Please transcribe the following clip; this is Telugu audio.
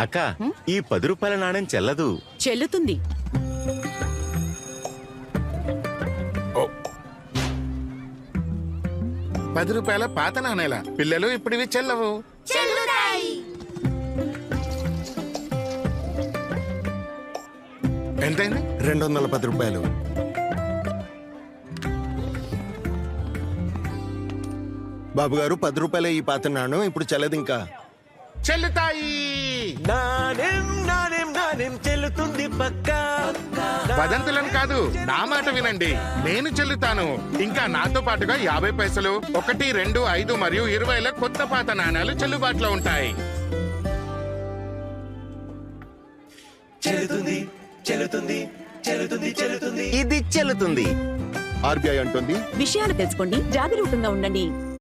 అక్క, ఈ 10 రూపాయల నాణ్యం చెల్లదు. చెల్లుతుంది. ఓ, 10 రూపాయల పాత నాణేల పిల్లలు ఇప్పుడు ఇవి చెల్లవు. ఎంతైంది? 210 రూపాయలు. బాబు గారు 10 రూపాయలే ఈ పాత నాణ్యం, ఇప్పుడు చెల్లదు ఇంకా. చెల్లుతాయి. నాణ్యం నాణ్యం నాణ్యం చెల్లుతుంది పక్కా. వదంతులను కాదు, నా మాట వినండి. నేను చెల్లుతాను. ఇంకా నాతో పాటుగా 50 పైసలు, 1, 2, 5 మరియు 20ల కొత్త పాత నాణాలు చెల్లుబాటులో ఉంటాయి. చెల్లుతుంది చెల్లుతుంది చెల్లుతుంది చెల్లుతుంది. ఇది చెల్లుతుంది. ఆర్బీఐ అంటుంది, విషయాలు తెలుసుకోండి, జాగరూకంగా ఉండండి.